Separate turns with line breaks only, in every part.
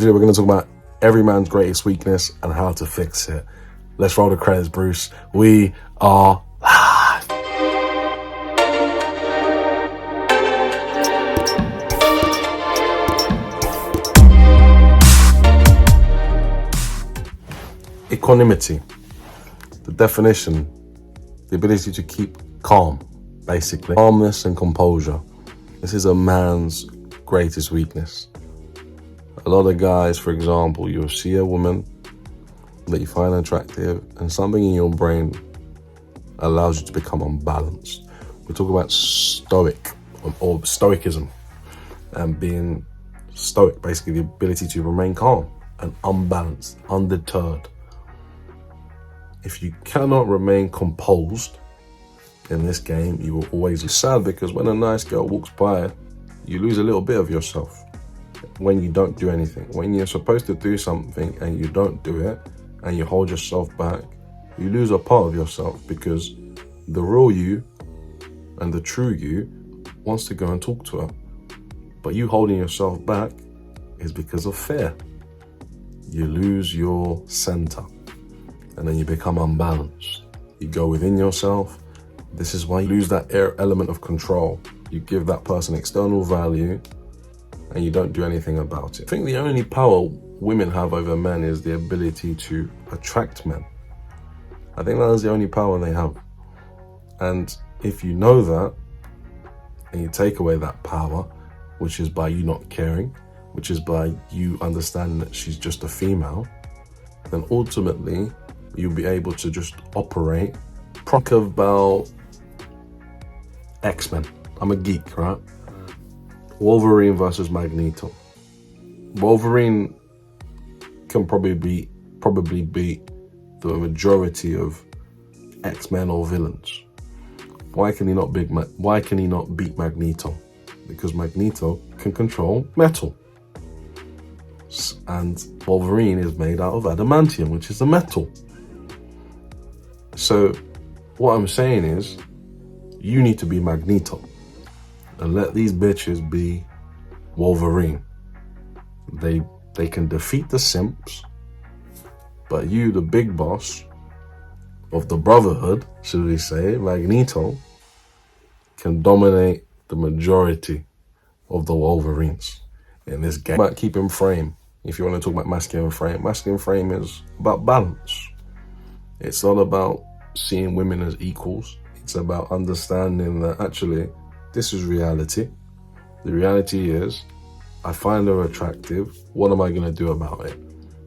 Today we're going to talk about every man's greatest weakness and how to fix it. Let's roll the credits, Bruce. We are live. Equanimity. The definition, the ability to keep calm, basically. Calmness and composure. This is a man's greatest weakness. A lot of guys, for example, you'll see a woman that you find attractive and something in your brain allows you to become unbalanced. We talk about stoic or stoicism and being stoic, basically the ability to remain calm and unbalanced, undeterred. If you cannot remain composed in this game, you will always be sad, because when a nice girl walks by, you lose a little bit of yourself. When you don't do anything, when you're supposed to do something and you don't do it and you hold yourself back, you lose a part of yourself, because the real you and the true you wants to go and talk to her. But you holding yourself back is because of fear. You lose your center and then you become unbalanced. You go within yourself. This is why you lose that element of control. You give that person external value and you don't do anything about it. I think the only power women have over men is the ability to attract men. I think that is the only power they have. And if you know that, and you take away that power, which is by you not caring, which is by you understanding that she's just a female, then ultimately you'll be able to just operate. Talk about X-Men. I'm a geek, right? Wolverine versus Magneto. Wolverine can probably beat the majority of X-Men or villains. Why can he not beat Magneto? Because Magneto can control metal. And Wolverine is made out of adamantium, which is a metal. So what I'm saying is, you need to be Magneto and let these bitches be Wolverine. They can defeat the simps, but you, the big boss of the brotherhood, should we say, Magneto, can dominate the majority of the Wolverines in this game. About keeping frame. If you want to talk about masculine frame is about balance. It's not about seeing women as equals. It's about understanding that actually this is reality. The reality is, I find her attractive. What am I going to do about it?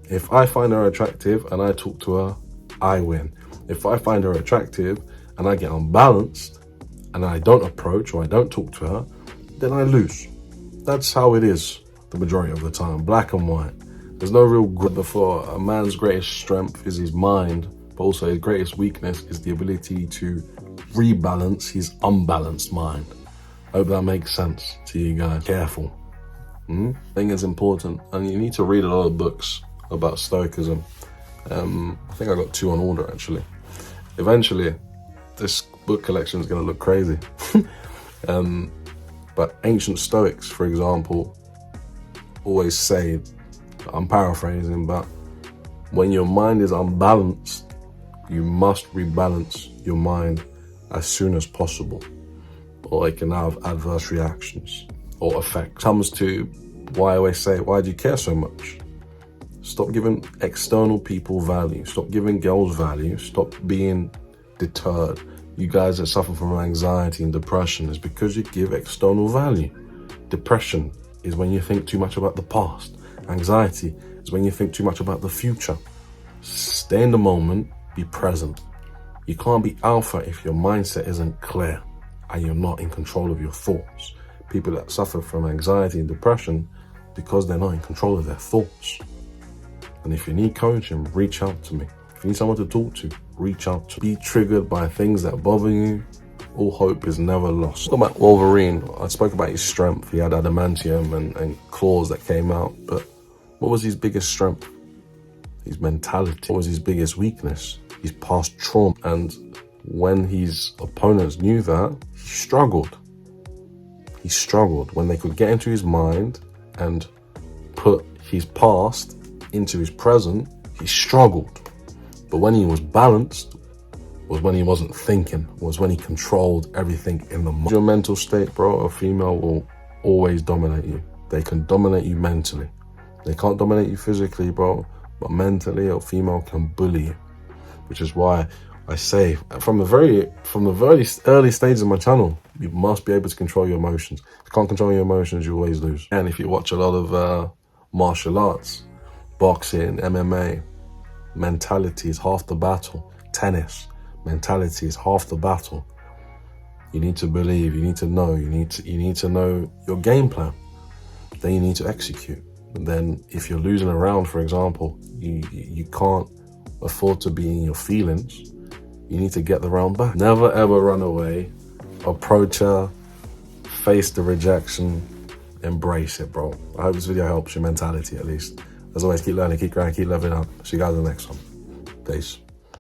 If I find her attractive and I talk to her, I win. If I find her attractive and I get unbalanced and I don't approach or I don't talk to her, then I lose. That's how it is the majority of the time, black and white. There's no real good. Before, a man's greatest strength is his mind, but also his greatest weakness is the ability to rebalance his unbalanced mind. Hope that makes sense to you guys. Careful. I think it's important, and you need to read a lot of books about stoicism. I think I got 2 on order actually. Eventually, this book collection is going to look crazy. But ancient Stoics, for example, always say, I'm paraphrasing, but when your mind is unbalanced, you must rebalance your mind as soon as possible, or it can have adverse reactions or effects. Comes to why I always say, why do you care so much? Stop giving external people value. Stop giving girls value. Stop being deterred. You guys that suffer from anxiety and depression is because you give external value. Depression is when you think too much about the past. Anxiety is when you think too much about the future. Stay in the moment, be present. You can't be alpha if your mindset isn't clear and you're not in control of your thoughts. People that suffer from anxiety and depression because they're not in control of their thoughts. And if you need coaching, reach out to me. If you need someone to talk to, reach out to me. Be triggered by things that bother you. All hope is never lost. Talking about Wolverine, I spoke about his strength. He had adamantium and claws that came out. But what was his biggest strength? His mentality. What was his biggest weakness? His past trauma. And when his opponents knew that, he struggled. He struggled when they could get into his mind and put his past into his present, he struggled. But when he was balanced, was when he wasn't thinking, was when he controlled everything in the mind. Your mental state, bro, a female will always dominate you. They can dominate you mentally. They can't dominate you physically, bro, but mentally a female can bully you. Which is why I say, from the very early stages of my channel, you must be able to control your emotions. If you can't control your emotions, you always lose. And if you watch a lot of martial arts, boxing, MMA, mentality is half the battle. Tennis, mentality is half the battle. You need to believe, you need to know, you need to know your game plan. Then you need to execute. And then if you're losing a round, for example, you can't afford to be in your feelings. You need to get the round back. Never ever run away. Approach her, face the rejection, embrace it, bro. I hope this video helps your mentality at least. As always, keep learning, keep growing, keep leveling up. See you guys in the next one. Peace.